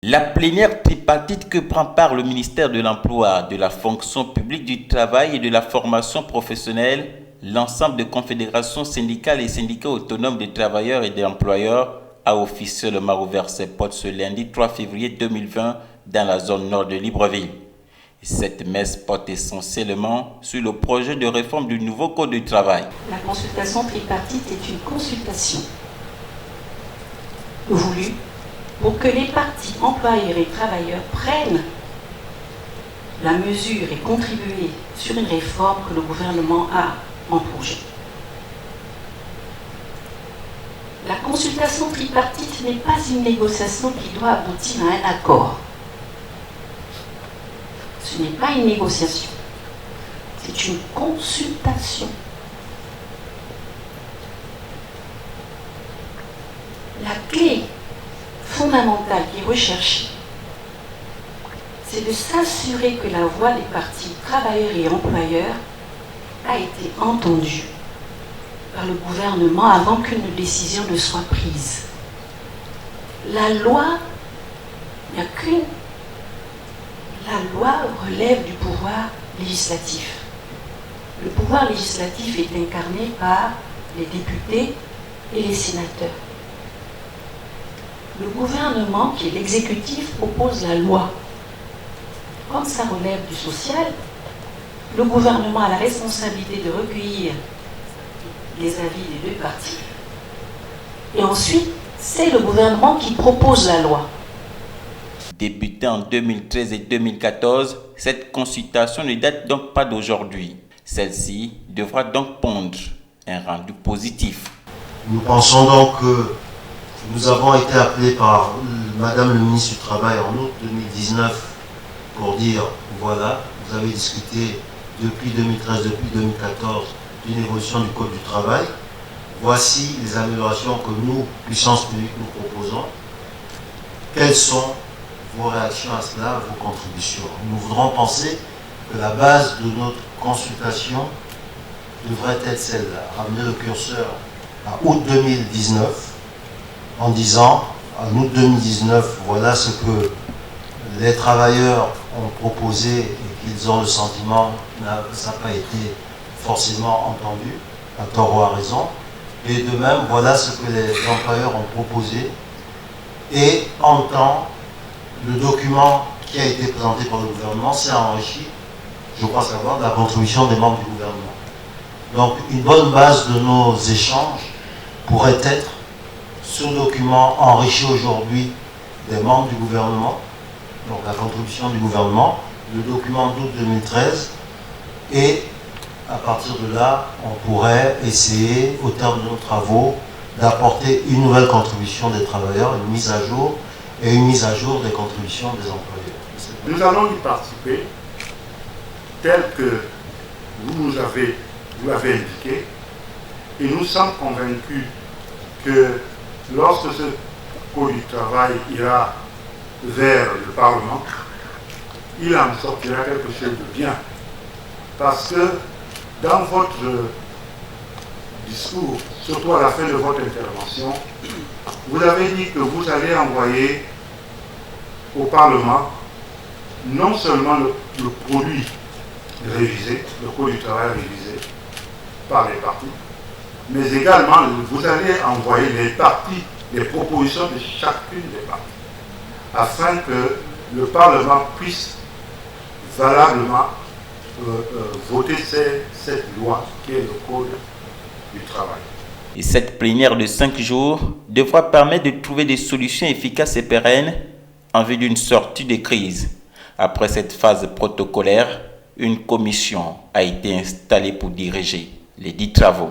La plénière tripartite que prend part le ministère de l'Emploi, de la fonction publique du travail et de la formation professionnelle, l'ensemble des confédérations syndicales et syndicats autonomes des travailleurs et des employeurs a officiellement ouvert ses portes ce lundi 3 février 2020 dans la zone nord de Libreville. Cette messe porte essentiellement sur le projet de réforme du nouveau Code du travail. La consultation tripartite est une consultation voulue pour que les parties employeurs et travailleurs prennent la mesure et contribuent sur une réforme que le gouvernement a en projet. La consultation tripartite n'est pas une négociation qui doit aboutir à un accord. Ce n'est pas une négociation, c'est une consultation. La clé fondamentale qui est recherchée, c'est de s'assurer que la voix des parties travailleurs et employeurs a été entendue par le gouvernement avant qu'une décision ne soit prise. La loi, il n'y a qu'une. La loi relève du pouvoir législatif. Le pouvoir législatif est incarné par les députés et les sénateurs. Le gouvernement, qui est l'exécutif, propose la loi. Comme ça relève du social, le gouvernement a la responsabilité de recueillir les avis des deux parties. Et ensuite, c'est le gouvernement qui propose la loi. Débutée en 2013 et 2014, cette consultation ne date donc pas d'aujourd'hui. Celle-ci devra donc pondre un rendu positif. Nous pensons donc que nous avons été appelés par Madame le ministre du Travail en août 2019 pour dire, voilà, vous avez discuté depuis 2013, depuis 2014, d'une évolution du Code du travail. Voici les améliorations que nous, puissance publique, nous proposons. Quelles sont vos réactions à cela, vos contributions? Nous voudrons penser que la base de notre consultation devrait être celle-là, ramener le curseur à août 2019, en disant, en août 2019, voilà ce que les travailleurs ont proposé et qu'ils ont le sentiment que ça n'a pas été forcément entendu, à tort ou à raison. Et de même, voilà ce que les employeurs ont proposé. Et en temps, le document qui a été présenté par le gouvernement s'est enrichi, je crois savoir, de la contribution des membres du gouvernement. Donc, une bonne base de nos échanges pourrait être ce document enrichi aujourd'hui des membres du gouvernement, donc la contribution du gouvernement, le document d'août 2013, et à partir de là, on pourrait essayer, au terme de nos travaux, d'apporter une nouvelle contribution des travailleurs, une mise à jour, et une mise à jour des contributions des employeurs. Nous allons y participer, tel que vous l'avez indiqué, et nous sommes convaincus que lorsque ce Code du travail ira vers le Parlement, il en sortira quelque chose de bien. Parce que dans votre discours, surtout à la fin de votre intervention, vous avez dit que vous allez envoyer au Parlement non seulement le produit révisé, le Code du travail révisé par les partis, mais également vous allez envoyer les propositions de chacune des parties, afin que le Parlement puisse valablement voter cette loi qui est le Code du travail. Et cette plénière de 5 jours devra permettre de trouver des solutions efficaces et pérennes en vue d'une sortie de crise. Après cette phase protocolaire, une commission a été installée pour diriger les 10 travaux.